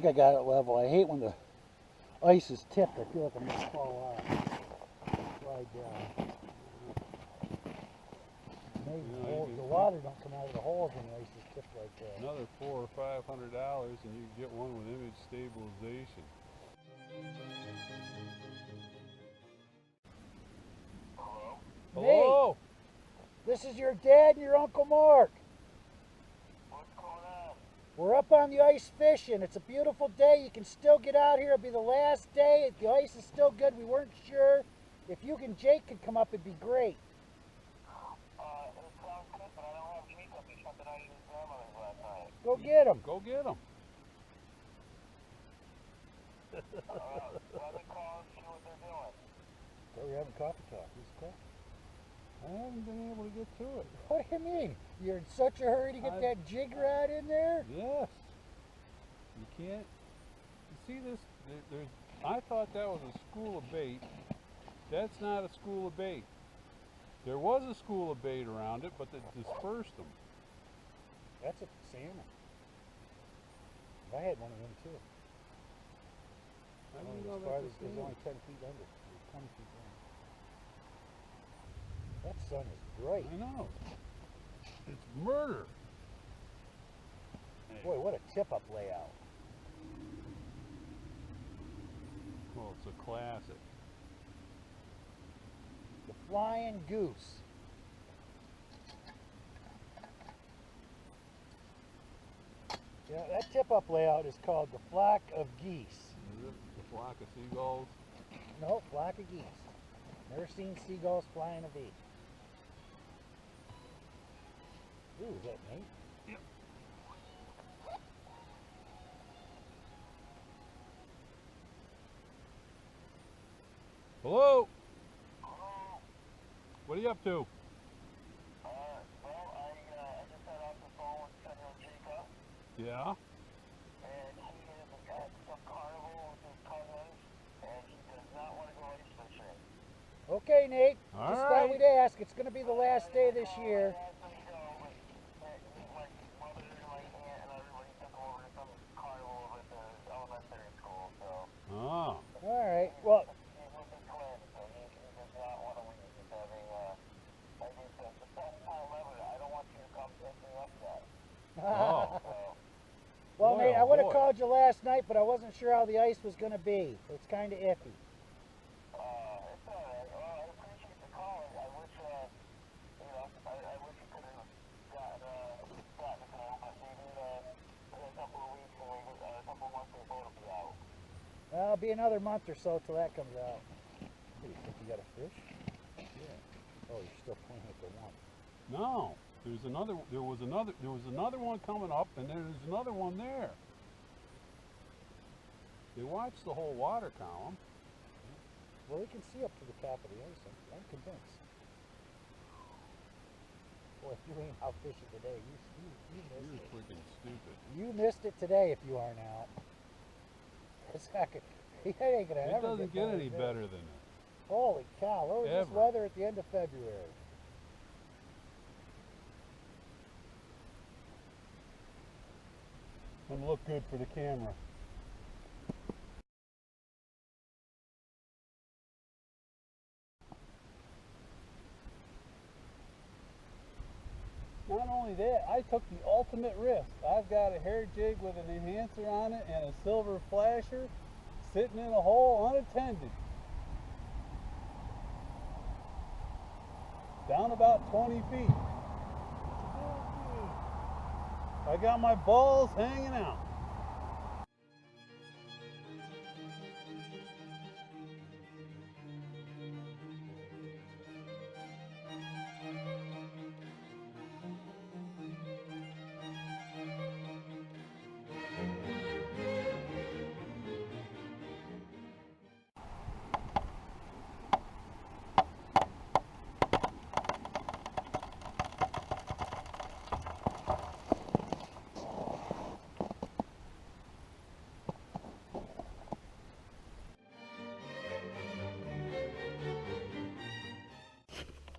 think I got it level. I hate when the ice is tipped. I feel like I'm going to fall off. Slide down. Maybe the water don't come out of the holes when the ice is tipped like that. Another $400 or $500 and you can get one with image stabilization. Hello? Hello? Nate, this is your dad and your Uncle Mark. What's going on? We're up on the ice fishing. It's a beautiful day. You can still get out here. It'll be the last day. The ice is still good. We weren't sure. If you and Jake could come up, it'd be great. It sounds good, but I don't have Jake up. He shut the night at his grandmother's last night. Go get him. Go get him. Let me call and see what they're doing. We're having coffee talk. Who's the call? I haven't been able to get to it. What do you mean? You're in such a hurry to get that jig rod in there? Yes. You can't. You see this? I thought that was a school of bait. That's not a school of bait. There was a school of bait around it, but they dispersed them. That's a salmon. I had one of them too. I didn't know As that far was as there's only 10 feet under. 20 feet down. That sun is bright. I know. It's murder. Boy, what a tip-up layout. Well, it's a classic. The Flying Goose. Yeah, that tip-up layout is called the Flock of Geese. Is it the flock of seagulls? No, flock of geese. Never seen seagulls flying a bee. Ooh, is that Nate? Yep. Hello? Hello? What are you up to? Well, I just got off the phone with Senator Jacob, Yeah? and he is at some carnival with his cousins, and he does not want to go ice fishing. Okay, Nate. All Just right. thought we'd ask. It's going to be the last day this year. I asked him to go, but my mother and my aunt and everybody took him over to some carnival over at the elementary school, so Oh. All right. Well, he's with his twins, so he does not want to leave. He's having, I think that's the best time ever. I don't want you to come pick me up yet. Oh. So, well, Boy, Nate, oh I would have boy. called you last night, but I wasn't sure how the ice was going to be. It's kind of iffy. it's all right. Well, I appreciate the call. I wish, I wish you could have gotten it home, but maybe in a couple of weeks or maybe a couple of months the boat will be out. Well, it'll be another month or so till that comes out. What do you think? You got a fish? Yeah. Oh, you're still playing with the one. No. There was another one coming up, and there's another one there. They watched the whole water column. Well, we can see up to the top of the ice. I'm convinced. Boy, if you ain't out fishing today, you missed You're it. freaking stupid. You missed it today if you aren't out. It's not gonna, it ain't gonna It ever doesn't get any this. better than this. Holy cow, what was this Ever. weather at the end of February? Doesn't look good for the camera. Not only that, I took the ultimate risk. I've got a hair jig with an enhancer on it and a silver flasher sitting in a hole unattended. Down about 20 feet. I got my balls hanging out.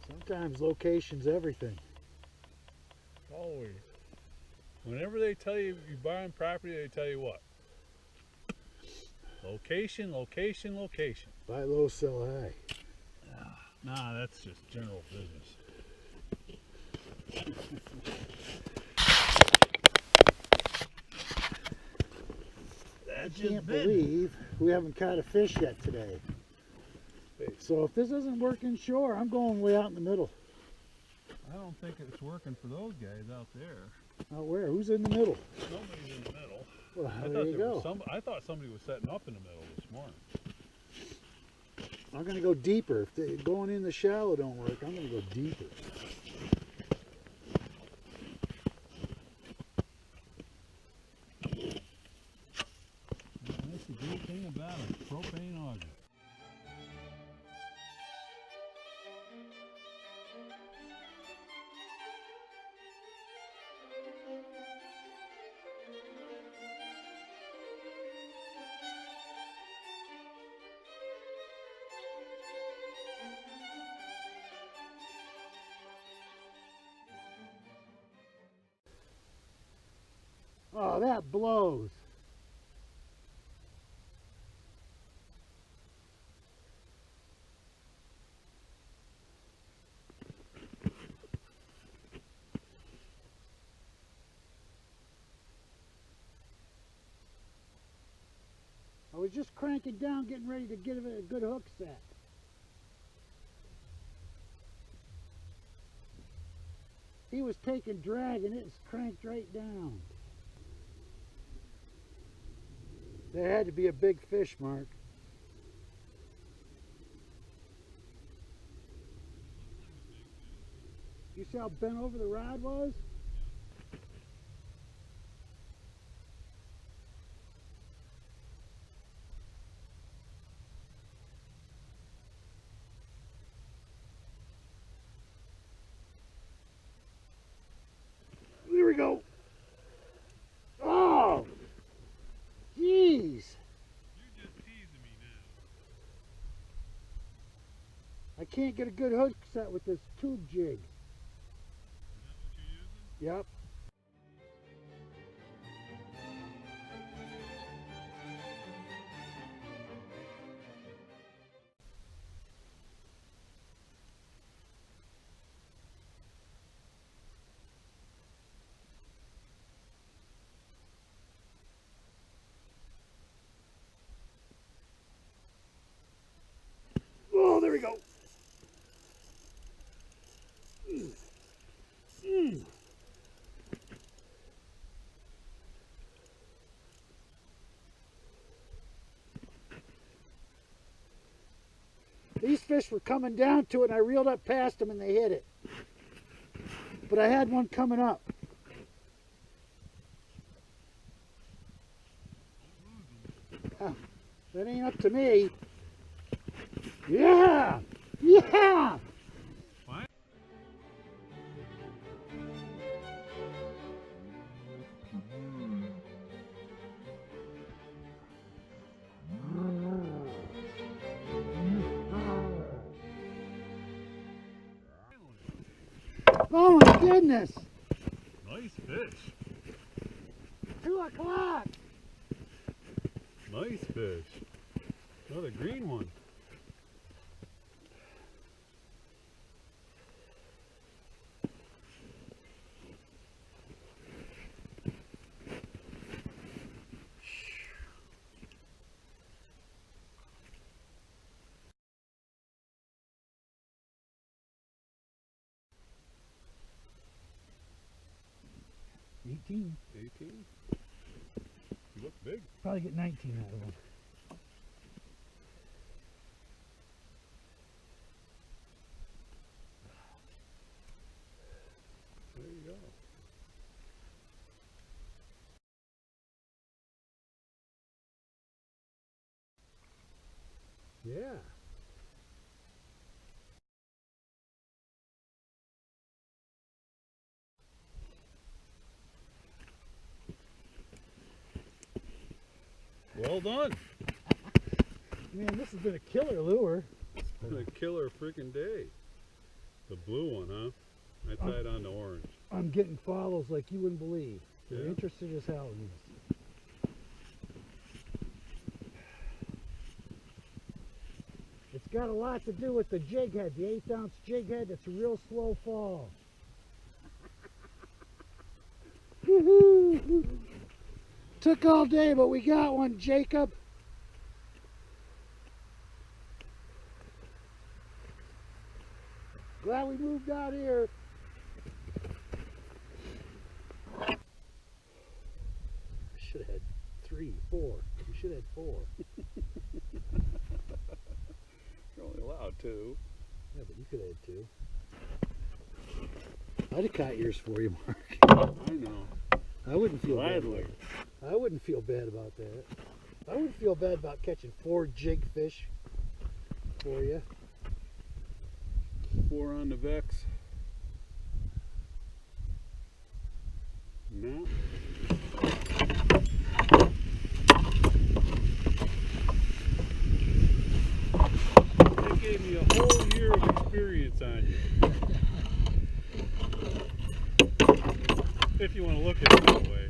Sometimes location's everything. Always. Whenever they tell you you're buying property, they tell you what? Location, location, location. Buy low, sell high. Nah, that's just general business. I can't believe we haven't caught a fish yet today. So if this doesn't work inshore, I'm going way out in the middle. I don't think it's working for those guys out there. Out where? Who's in the middle? Nobody's in the middle. Well, I there thought you go. I thought somebody was setting up in the middle this morning. I'm going to go deeper. If going in the shallow don't work, I'm going to go deeper. That's the great thing about a propane auger. Oh, that blows. I was just cranking down, getting ready to get it a good hook set. He was taking drag and it's cranked right down. There had to be a big fish, Mark. You see how bent over the rod was? There we go. Oh! Jeez! You're just teasing me now. I can't get a good hook set with this tube jig. Is that what you're using? Yep. Oh, there we go. These fish were coming down to it and I reeled up past them and they hit it. But I had one coming up. That ain't up to me. Yeah! Yeah! What? Oh my goodness! Nice fish. 2 o'clock! Nice fish. Another green one. $18. 18. You look big. Probably get 19 out of them. There you go. Yeah. Well done. Man, this has been a killer lure. It's been a killer freaking day. The blue one, huh? I tied on the orange. I'm getting follows like you wouldn't believe. They're Yeah. interested as hell in this. got a lot to do with the jig head, the 1/8 ounce jig head. It's a real slow fall. Woohoo! Took all day, but we got one, Jacob. Glad we moved out here. Should have had 3, 4. We should have had 4. You're only allowed 2. Yeah, but you could have had 2. I'd have caught yours for you, Mark. I know. I wouldn't feel Gladly. bad. I wouldn't feel bad about that. I wouldn't feel bad about catching 4 jig fish for you. 4 on the Vex. No. That gave me a whole year of experience on you. If you want to look at it that way.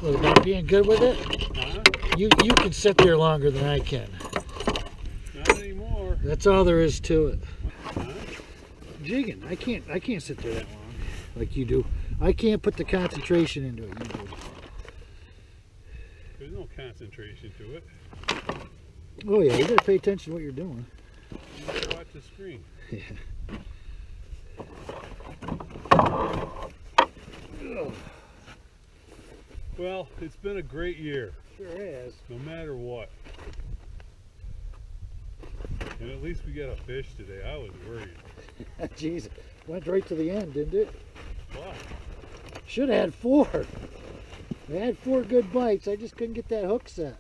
What about being good with it? Huh? You can sit there longer than I can. Not anymore. That's all there is to it. Huh? Jigging, I can't sit there that long like you do. I can't put the concentration into it. You do. There's no concentration to it. Oh yeah, you gotta pay attention to what you're doing. You gotta watch the screen. Yeah. Well, it's been a great year, Sure has. no matter what. And at least we got a fish today. I was worried. Jeez, went right to the end, didn't it? What? Should have had 4. I had 4 good bites. I just couldn't get that hook set.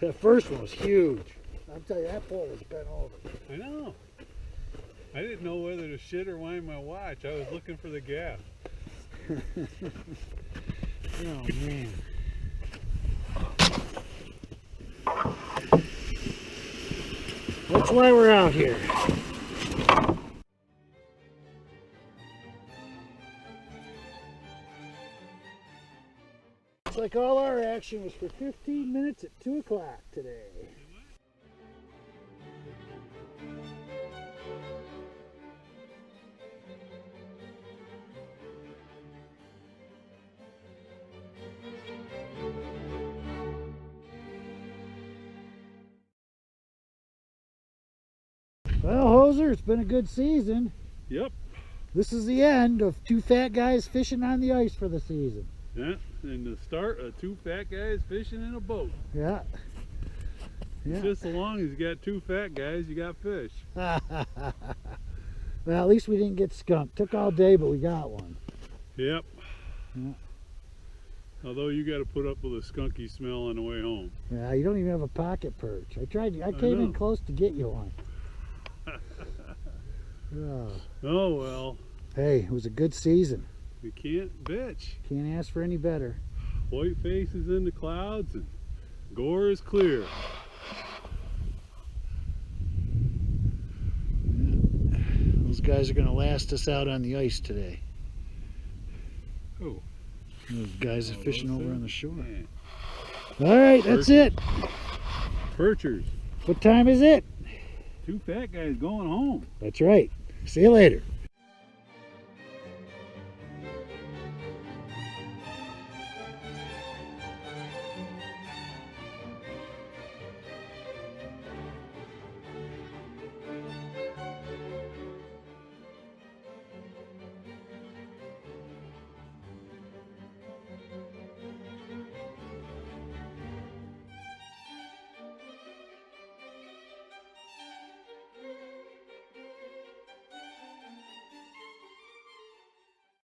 That first one was huge. I'll tell you, that pole was bent over. I know. I didn't know whether to shit or wind my watch. I was looking for the gap. Oh man. That's why we're out here. Looks like all our action was for 15 minutes at 2 o'clock today. Well, Hoser, it's been a good season. Yep. This is the end of 2 fat guys fishing on the ice for the season. Yeah. And the start of 2 fat guys fishing in a boat. Yeah. Yeah. Just so long as you got 2 fat guys, you got fish. Well, at least we didn't get skunked. Took all day, but we got one. Yep. Yeah. Although you got to put up with a skunky smell on the way home. Yeah, you don't even have a pocket perch. I came in close to get you one. Oh. Oh well. Hey, it was a good season. We can't bitch. Can't ask for any better. White face is in the clouds and gore is clear. Those guys are going to last us out on the ice today. Oh. Those guys are fishing over on the shore. Yeah. All right, that's it. Perchers. What time is it? 2 fat guys going home. That's right. See you later.